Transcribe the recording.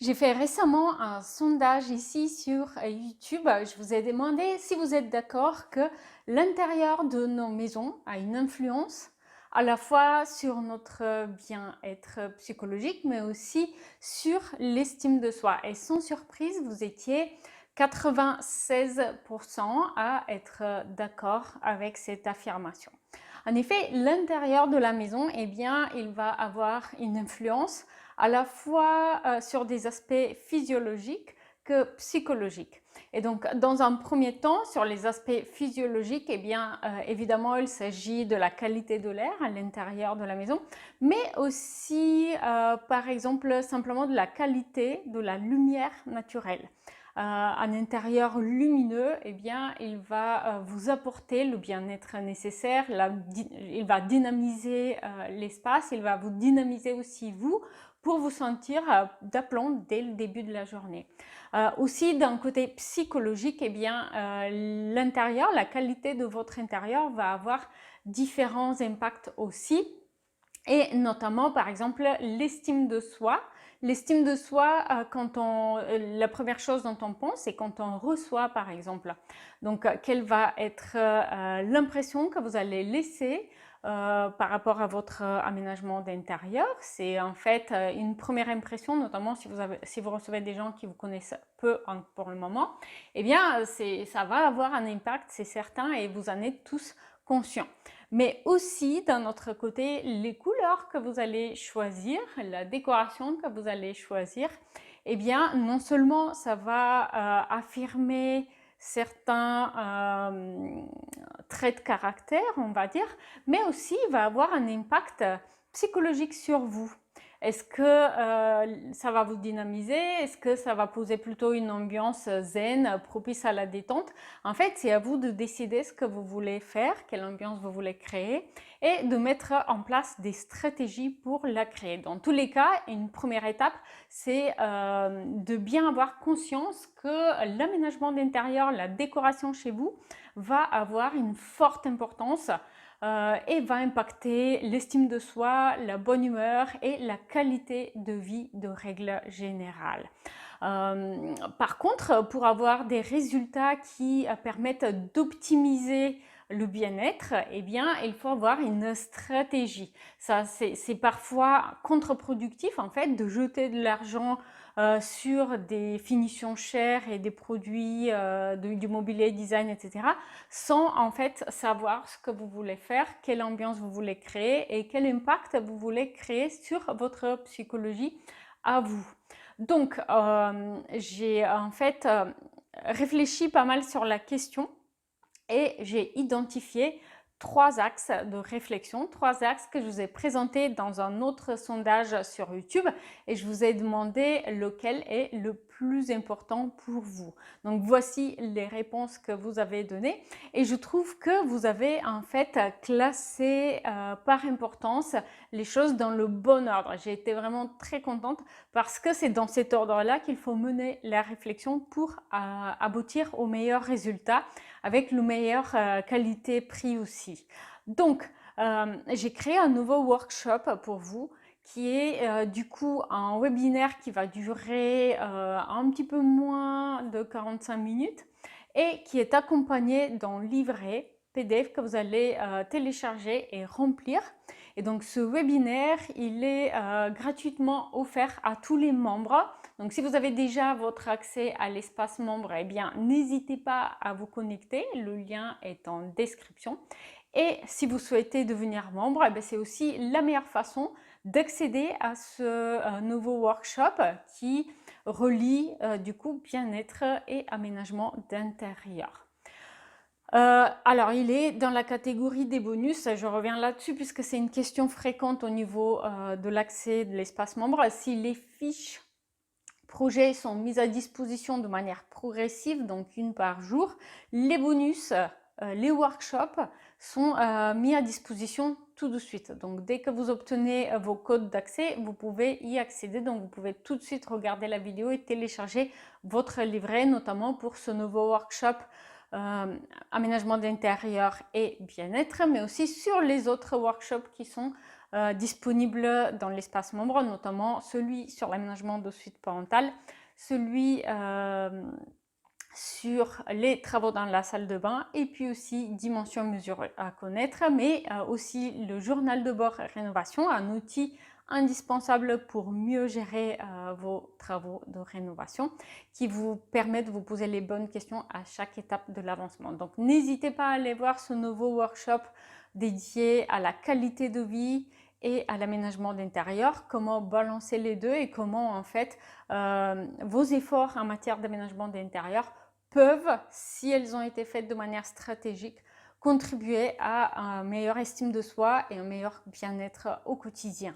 J'ai fait récemment un sondage ici sur YouTube. Je vous ai demandé si vous êtes d'accord que l'intérieur de nos maisons a une influence à la fois sur notre bien-être psychologique, mais aussi sur l'estime de soi. Et sans surprise, vous étiez 96% à être d'accord avec cette affirmation. En effet, l'intérieur de la maison, eh bien, il va avoir une influence à la fois sur des aspects physiologiques que psychologiques. Et donc, dans un premier temps, sur les aspects physiologiques, eh bien, évidemment, il s'agit de la qualité de l'air à l'intérieur de la maison, mais aussi, par exemple, simplement de la qualité de la lumière naturelle. Un intérieur lumineux, eh bien, il va vous apporter le bien-être nécessaire, il va dynamiser l'espace, il va vous dynamiser aussi vous, pour vous sentir d'aplomb dès le début de la journée. Aussi, d'un côté psychologique, eh bien, l'intérieur, la qualité de votre intérieur va avoir différents impacts aussi, et notamment, par exemple, l'estime de soi. L'estime de soi, la première chose dont on pense, c'est quand on reçoit, par exemple. Donc, quelle va être l'impression que vous allez laisser par rapport à votre aménagement d'intérieur. C'est en fait une première impression, notamment si vous recevez des gens qui vous connaissent peu pour le moment. Eh bien, ça va avoir un impact, c'est certain, et vous en êtes tous conscients. Mais aussi, d'un autre côté, les couleurs que vous allez choisir, la décoration que vous allez choisir, eh bien, non seulement ça va affirmer certains traits de caractère, on va dire, mais aussi il va avoir un impact psychologique sur vous. Est-ce que ça va vous dynamiser? Est-ce que ça va poser plutôt une ambiance zen, propice à la détente? En fait, c'est à vous de décider ce que vous voulez faire, quelle ambiance vous voulez créer, et de mettre en place des stratégies pour la créer. Dans tous les cas, une première étape, c'est de bien avoir conscience que l'aménagement d'intérieur, la décoration chez vous, va avoir une forte importance et va impacter l'estime de soi, la bonne humeur et la qualité de vie de règle générale. Par contre, pour avoir des résultats qui permettent d'optimiser le bien-être, eh bien, il faut avoir une stratégie. Ça, c'est parfois contre-productif, en fait, de jeter de l'argent sur des finitions chères et des produits du mobilier, design, etc., sans en fait savoir ce que vous voulez faire, quelle ambiance vous voulez créer et quel impact vous voulez créer sur votre psychologie à vous. Donc, j'ai en fait réfléchi pas mal sur la question et j'ai identifié 3 axes de réflexion, 3 axes que je vous ai présentés dans un autre sondage sur YouTube, et je vous ai demandé lequel est le plus important pour vous. Donc voici les réponses que vous avez données, et je trouve que vous avez en fait classé par importance les choses dans le bon ordre. J'ai été vraiment très contente parce que c'est dans cet ordre-là qu'il faut mener la réflexion pour aboutir au meilleur résultat, avec le meilleur qualité-prix aussi. Donc, j'ai créé un nouveau workshop pour vous qui est du coup un webinaire qui va durer un petit peu moins de 45 minutes et qui est accompagné d'un livret PDF que vous allez télécharger et remplir. Et donc ce webinaire, il est gratuitement offert à tous les membres. Donc si vous avez déjà votre accès à l'espace membre, eh bien n'hésitez pas à vous connecter, le lien est en description. Et si vous souhaitez devenir membre, eh c'est aussi la meilleure façon d'accéder à ce nouveau workshop qui relie du coup bien-être et aménagement d'intérieur. Alors, il est dans la catégorie des bonus, je reviens là-dessus puisque c'est une question fréquente au niveau de l'accès de l'espace membre. Si les fiches projets sont mises à disposition de manière progressive, donc une par jour, les bonus, les workshops sont mis à disposition tout de suite. Donc dès que vous obtenez vos codes d'accès, vous pouvez y accéder. Donc vous pouvez tout de suite regarder la vidéo et télécharger votre livret, notamment pour ce nouveau workshop aménagement d'intérieur et bien-être, mais aussi sur les autres workshops qui sont disponibles dans l'espace membre, notamment celui sur l'aménagement de suite parentale, celui sur les travaux dans la salle de bain et puis aussi dimensions mesurées à connaître, mais aussi le journal de bord rénovation, un outil indispensable pour mieux gérer vos travaux de rénovation qui vous permet de vous poser les bonnes questions à chaque étape de l'avancement. Donc n'hésitez pas à aller voir ce nouveau workshop dédié à la qualité de vie et à l'aménagement d'intérieur, comment balancer les deux et comment en fait vos efforts en matière d'aménagement d'intérieur peuvent, si elles ont été faites de manière stratégique, contribuer à une meilleure estime de soi et un meilleur bien-être au quotidien.